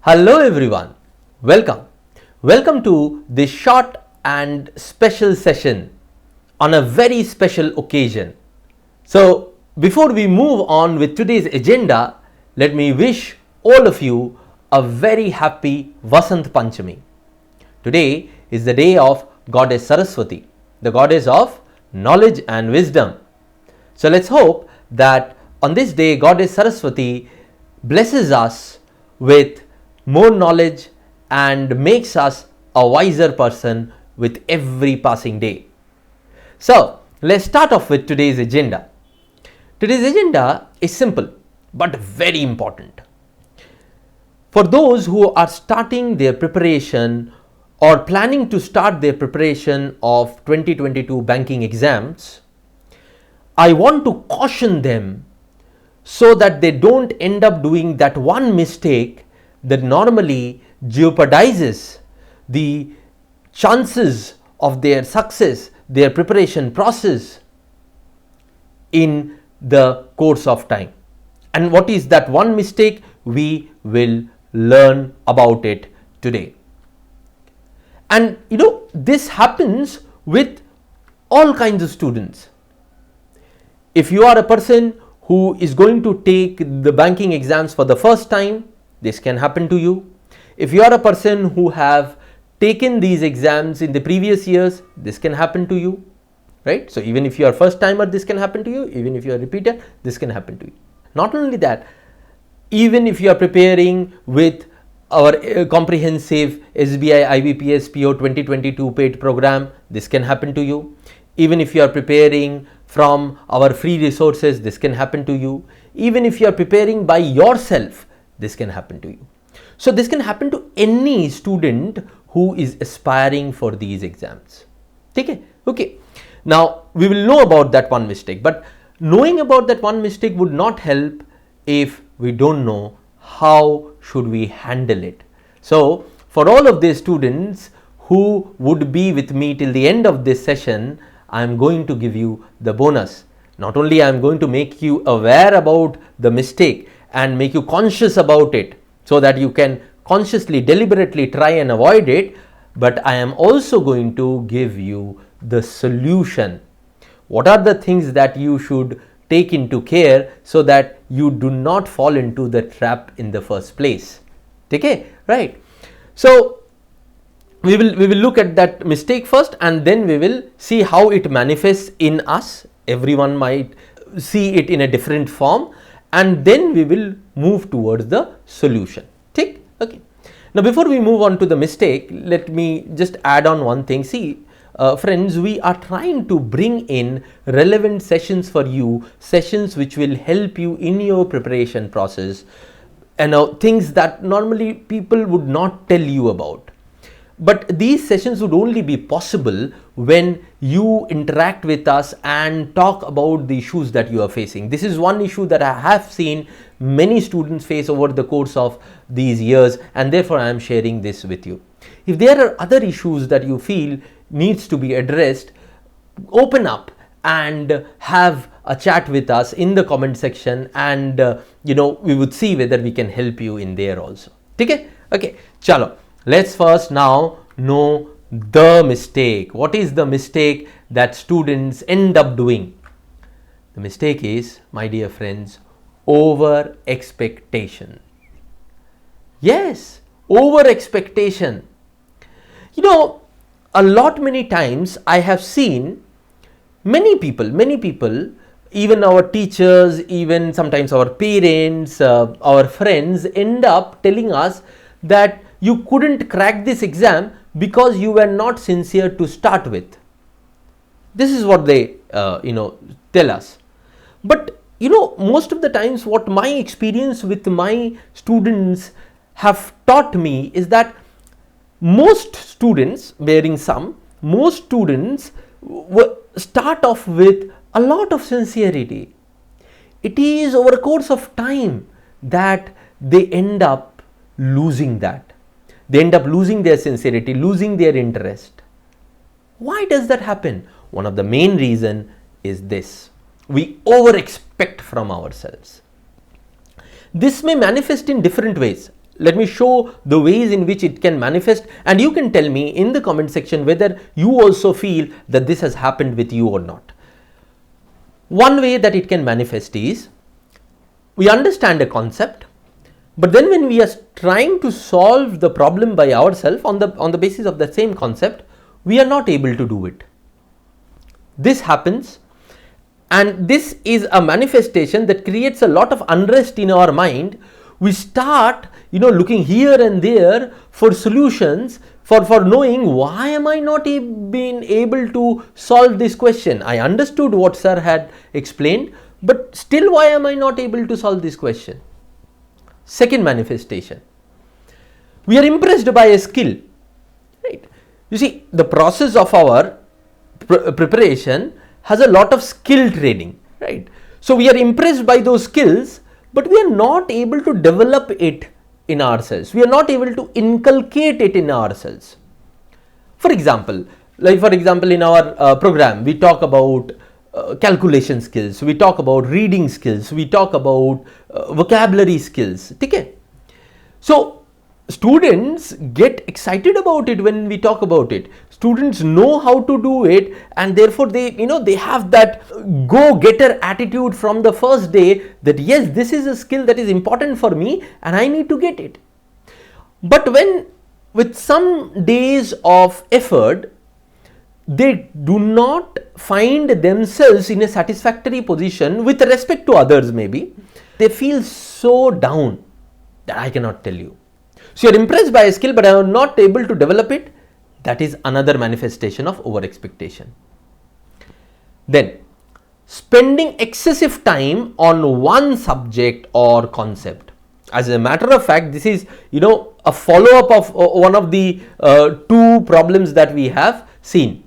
Hello everyone, welcome to this short and special session on a very special occasion. So before we move on with today's agenda, let me wish all of you a very happy Vasant Panchami. Today is the day of Goddess Saraswati, the goddess of knowledge and wisdom. So let's hope that on this day Goddess Saraswati blesses us with more knowledge and makes us a wiser person with every passing day. So let's start off with today's agenda. Today's agenda is simple but very important. For those who are starting their preparation or planning to start their preparation of 2022 banking exams, I want to caution them so that they don't end up doing that one mistake that normally jeopardizes the chances of their success, their preparation process in the course of time. And what is that one mistake? We will learn about it today. And this happens with all kinds of students. If you are a person who is going to take the banking exams for the first time, this can happen to you. If you are a person who have taken these exams in the previous years, this can happen to you, right? So even if you are first timer, this can happen to you. Even if you are repeater, this can happen to you. Not only that, even if you are preparing with our comprehensive SBI IBPS PO 2022 paid program, this can happen to you. Even if you are preparing from our free resources, this can happen to you. Even if you are preparing by yourself, this can happen to you. So this can happen to any student who is aspiring for these exams. Okay. Now we will know about that one mistake, but knowing about that one mistake would not help if we don't know how should we handle it. So for all of these students who would be with me till the end of this session, I am going to give you the bonus. Not only I am going to make you aware about the mistake and make you conscious about it so that you can consciously, deliberately try and avoid it, but I am also going to give you the solution. What are the things that you should take into care so that you do not fall into the trap in the first place? Okay, right? So we will look at that mistake first, and then we will see how it manifests in us. Everyone might see it in a different form, and then we will move towards the solution. Okay. Now before we move on to the mistake, let me just add on one thing. See, friends, we are trying to bring in relevant sessions for you, sessions which will help you in your preparation process, and things that normally people would not tell you about. But these sessions would only be possible when you interact with us and talk about the issues that you are facing. This is one issue that I have seen many students face over the course of these years, and therefore I am sharing this with you. If there are other issues that you feel needs to be addressed, open up and have a chat with us in the comment section, and we would see whether we can help you in there also. Okay, chalo. Let's first now know the mistake. What is the mistake that students end up doing? The mistake is, my dear friends, over expectation. Yes, over expectation. Many times I have seen many people, even our teachers, even sometimes our parents, our friends end up telling us that you couldn't crack this exam because you were not sincere to start with. This is what they tell us. But most of the times what my experience with my students have taught me is that most students, bearing some, most students start off with a lot of sincerity. It is over a course of time that they end up losing that. They end up losing their sincerity, losing their interest. Why does that happen? One of the main reasons is this: we over expect from ourselves. This may manifest in different ways. let me show the ways in which it can manifest, and you can tell me in the comment section whether you also feel that this has happened with you or not. One way that it can manifest is, we understand a concept, but then when we are trying to solve the problem by ourselves on the basis of the same concept, we are not able to do it. This happens, and this is a manifestation that creates a lot of unrest in our mind. We start, looking here and there for solutions, for knowing, why am I not being able to solve this question? I understood what sir had explained, but still why am I not able to solve this question? Second manifestation, we are impressed by a skill, right? You see, the process of our preparation has a lot of skill training, right? So we are impressed by those skills, but we are not able to develop it in ourselves. We are not able to inculcate it in ourselves. For example, in our program, we talk about calculation skills, we talk about reading skills, we talk about vocabulary skills. Okay? So students get excited about it when we talk about it. Students know how to do it, and therefore they have that go-getter attitude from the first day, that yes, this is a skill that is important for me and I need to get it. But when with some days of effort, they do not find themselves in a satisfactory position with respect to others, maybe they feel so down that I cannot tell you. So you are impressed by a skill, but I am not able to develop it. That is another manifestation of over expectation. Then, spending excessive time on one subject or concept. As a matter of fact, this is a follow-up of one of the two problems that we have seen.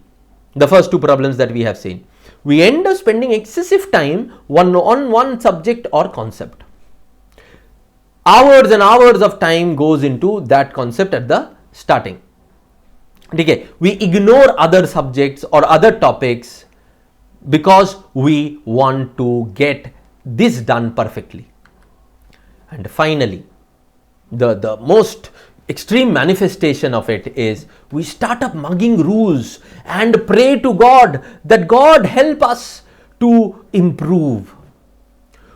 The first two problems that we have seen. We end up spending excessive time on one subject or concept. Hours and hours of time goes into that concept at the starting. Okay, we ignore other subjects or other topics because we want to get this done perfectly. And finally, the most extreme manifestation of it is, we start up mugging rules and pray to God that God help us to improve.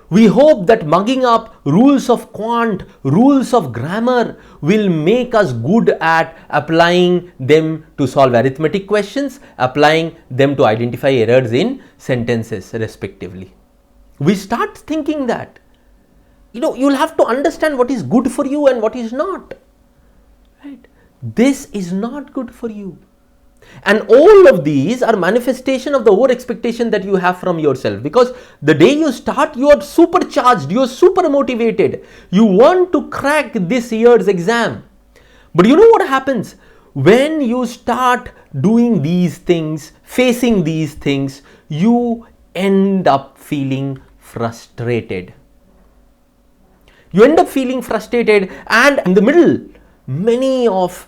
We hope that mugging up rules of quant, rules of grammar will make us good at applying them to solve arithmetic questions, applying them to identify errors in sentences respectively. We start thinking that, you'll have to understand what is good for you and what is not. Right? This is not good for you. And all of these are manifestation of the over expectation that you have from yourself, because the day you start, you are supercharged, you are super motivated, you want to crack this year's exam. But you know what happens? When you start doing these things, facing these things, you end up feeling frustrated. You end up feeling frustrated, and in the middle, many of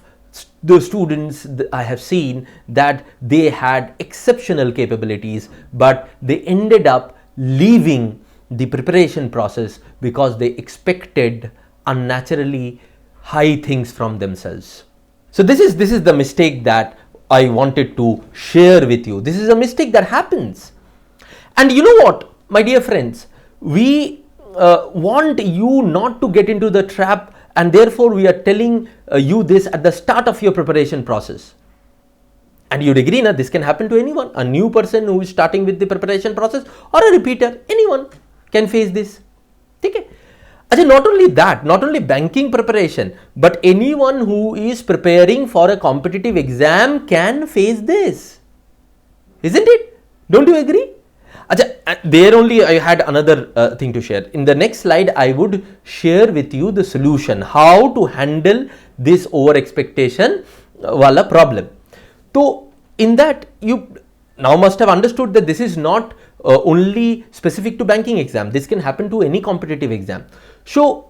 the students I have seen that they had exceptional capabilities, but they ended up leaving the preparation process because they expected unnaturally high things from themselves. So this is the mistake that I wanted to share with you. This is a mistake that happens. And you know what, my dear friends, we want you not to get into the trap, and therefore we are telling you this at the start of your preparation process. And you'd agree, this can happen to anyone, a new person who is starting with the preparation process, or a repeater, anyone can face this. Okay. Not only that, not only banking preparation, but anyone who is preparing for a competitive exam can face this. Isn't it? Don't you agree? There only I had another thing to share. In the next slide, I would share with you the solution, how to handle this over expectation wala problem. So in that, you now must have understood that this is not only specific to banking exam. This can happen to any competitive exam. So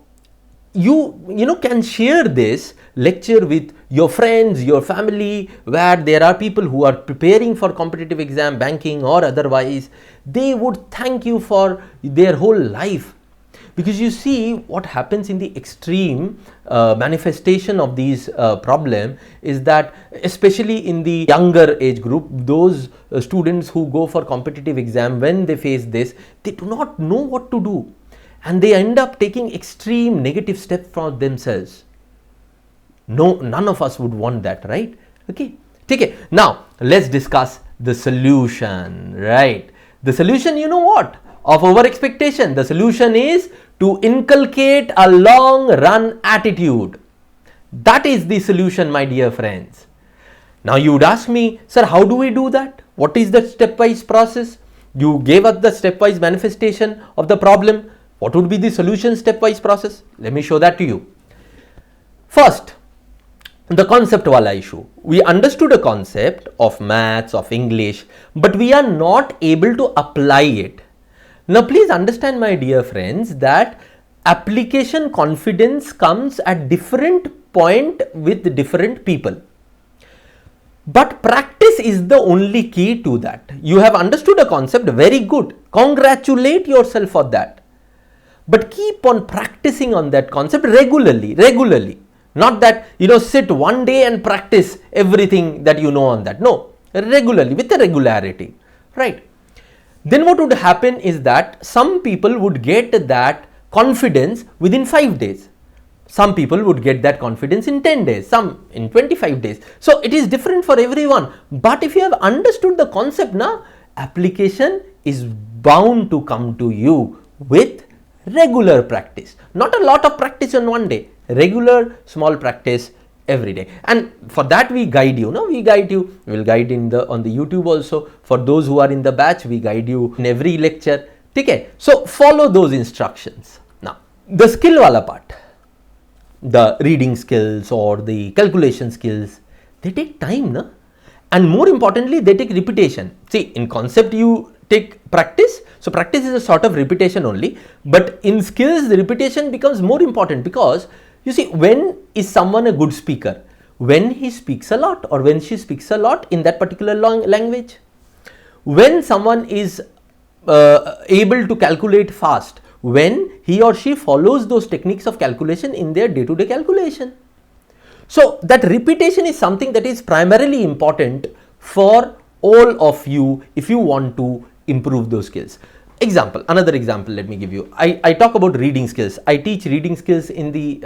you can share this lecture with your friends, your family, where there are people who are preparing for competitive exam, banking or otherwise. They would thank you for their whole life, because you see what happens in the extreme manifestation of these problem is that, especially in the younger age group, those students who go for competitive exam, when they face this, they do not know what to do and they end up taking extreme negative steps for themselves. No, none of us would want that, right? Okay. Okay. Now let's discuss the solution, right? The solution, you know what? Of over expectation. The solution is to inculcate a long run attitude. That is the solution, my dear friends. Now you would ask me, sir, how do we do that? What is the stepwise process? You gave us the stepwise manifestation of the problem. What would be the solution stepwise process? Let me show that to you. First, the concept wala issue. We understood a concept of maths, of English, but we are not able to apply it. Now please understand, my dear friends, that application confidence comes at different point with different people. But practice is the only key to that. You have understood a concept, very good. Congratulate yourself for that. But keep on practicing on that concept regularly. Not that, sit one day and practice everything that you know on that. No, regularly, with a regularity, right? Then what would happen is that some people would get that confidence within 5 days. Some people would get that confidence in 10 days, some in 25 days. So it is different for everyone. But if you have understood the concept now, application is bound to come to you with regular practice. Not a lot of practice on one day. Regular small practice every day, and for that we guide you. We will guide on the YouTube also. For those who are in the batch, we guide you in every lecture. Okay, so follow those instructions. Now the skill wala part, the reading skills or the calculation skills, they take time, na? And more importantly, they take repetition. See, in concept you take practice, so practice is a sort of repetition only, but in skills the repetition becomes more important, because you see, when is someone a good speaker? When he speaks a lot or when she speaks a lot in that particular language. When someone is able to calculate fast, when he or she follows those techniques of calculation in their day-to-day calculation. So that repetition is something that is primarily important for all of you if you want to improve those skills. Another example, let me give you. I talk about reading skills. I teach reading skills in the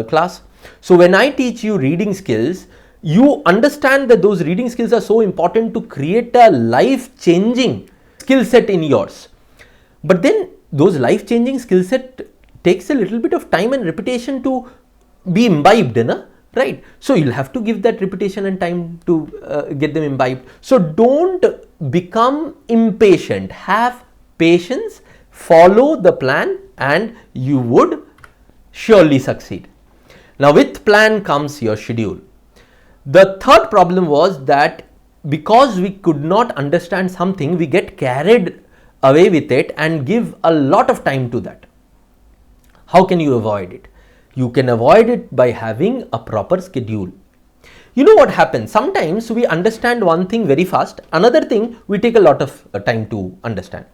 class. So when I teach you reading skills, you understand that those reading skills are so important to create a life-changing skill set in yours. But then those life-changing skill set takes a little bit of time and repetition to be imbibed, right? So you'll have to give that repetition and time to get them imbibed. So don't become impatient. Have patience, follow the plan, and you would surely succeed. Now with plan comes your schedule. The third problem was that because we could not understand something, we get carried away with it and give a lot of time to that. How can you avoid it? You can avoid it by having a proper schedule. You know what happens? Sometimes we understand one thing very fast, another thing we take a lot of time to understand.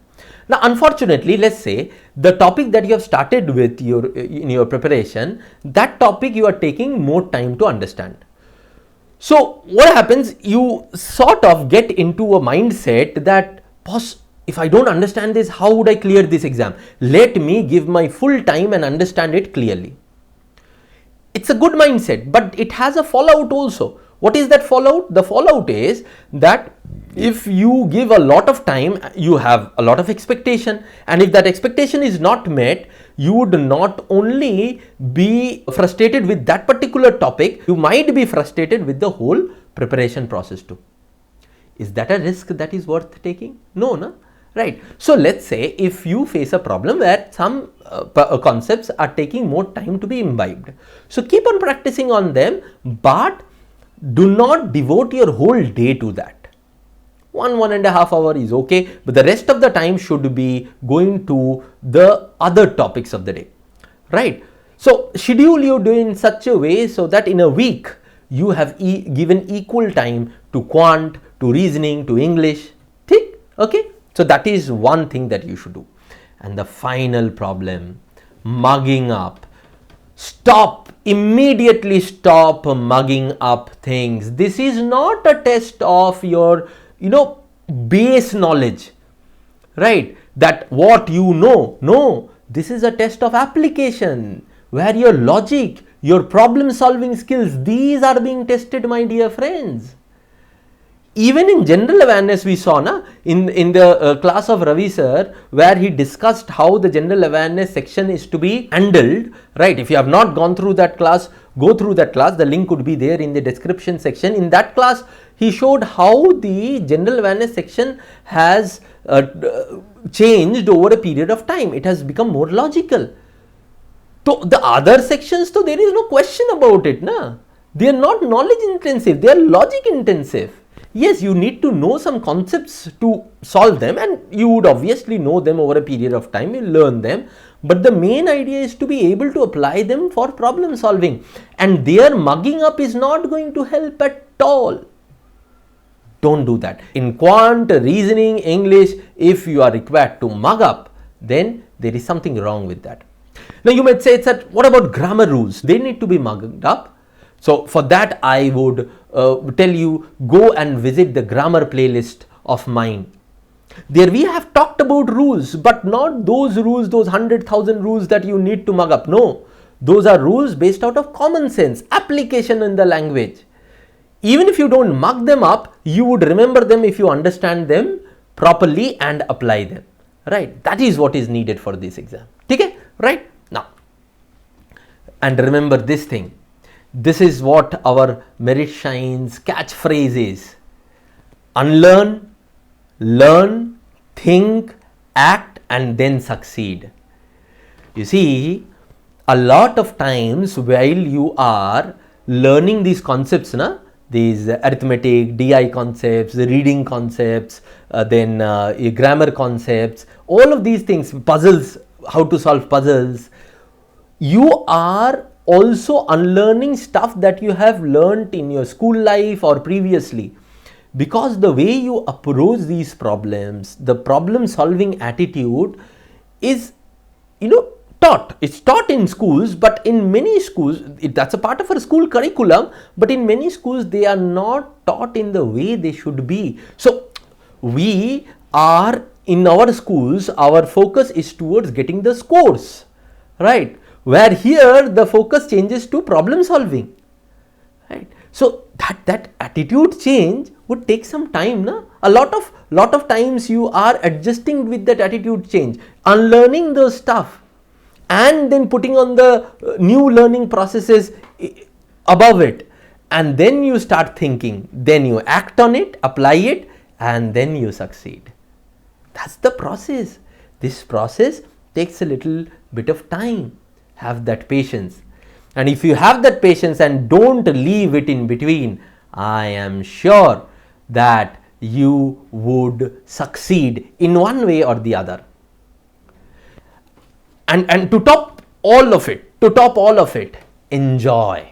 Now, unfortunately, let's say the topic that you have started with in your preparation, that topic you are taking more time to understand. So what happens? You sort of get into a mindset that, boss, if I don't understand this, how would I clear this exam? Let me give my full time and understand it clearly. It's a good mindset, but it has a fallout also. What is that fallout? The fallout is that if you give a lot of time, you have a lot of expectation, and if that expectation is not met, you would not only be frustrated with that particular topic, you might be frustrated with the whole preparation process too. Is that a risk that is worth taking? No, no, right? So let's say if you face a problem where some concepts are taking more time to be imbibed, so keep on practicing on them, but do not devote your whole day to that. 1.5 hours is okay, but the rest of the time should be going to the other topics of the day, right? So schedule you do in such a way so that in a week you have given equal time to quant, to reasoning, to English. Okay, so that is one thing that you should do. And the final problem, mugging up. Stop, immediately stop mugging up things. This is not a test of your, base knowledge, right? That what you know. No, this is a test of application where your logic, your problem solving skills, these are being tested, my dear friends. Even in general awareness we saw in the class of Ravi sir, where he discussed how the general awareness section is to be handled, right? If you have not gone through that class, go through that class. The link would be there in the description section. In that class, he showed how the general awareness section has changed over a period of time. It has become more logical. So the other sections, so there is no question about it. They are not knowledge intensive, they are logic intensive. Yes, you need to know some concepts to solve them, and you would obviously know them over a period of time, you learn them, but the main idea is to be able to apply them for problem solving, and their mugging up is not going to help at all. Don't do that. In quant, reasoning, English, if you are required to mug up, then there is something wrong with that. Now you might say, what about grammar rules? They need to be mugged up. So for that, I would tell you, go and visit the grammar playlist of mine. There we have talked about rules, but not those rules, those 100,000 rules that you need to mug up. No, those are rules based out of common sense, application in the language. Even if you don't mug them up, you would remember them if you understand them properly and apply them. Right? That is what is needed for this exam. Okay? Right? Now, and remember this thing. This is what our Merit Shines catchphrase is. Unlearn, learn, think, act, and then succeed. You see, a lot of times while you are learning these concepts, these arithmetic, DI concepts, reading concepts, then grammar concepts, all of these things, puzzles, how to solve puzzles, you are also unlearning stuff that you have learnt in your school life or previously, because the way you approach these problems, the problem solving attitude is taught. It's taught in schools, but in many schools that's a part of our school curriculum, but in many schools they are not taught in the way they should be. So we are in our schools, our focus is towards getting the scores, right? Where here the focus changes to problem solving, right? So that attitude change would take some time. A lot of times you are adjusting with that attitude change, unlearning those stuff, and then putting on the new learning processes above it, and then you start thinking, then you act on it, apply it, and then you succeed. That's the process. This process takes a little bit of time. Have that patience, and if you have that patience and don't leave it in between, I am sure that you would succeed in one way or the other. And to top all of it, enjoy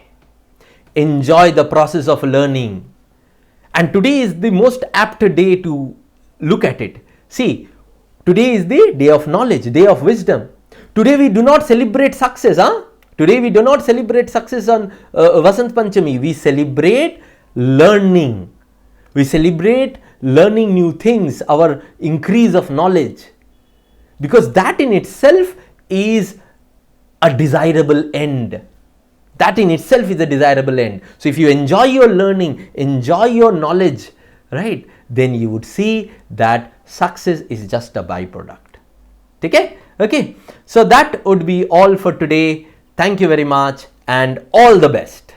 the process of learning. And today is the most apt day to look at it. See, today is the day of knowledge, day of wisdom. Today we do not celebrate success. Today we do not celebrate success on Vasant Panchami. We celebrate learning. We celebrate learning new things, our increase of knowledge. Because that in itself is a desirable end. That in itself is a desirable end. So if you enjoy your learning, enjoy your knowledge, right, then you would see that success is just a byproduct. Okay, so that would be all for today. Thank you very much and all the best.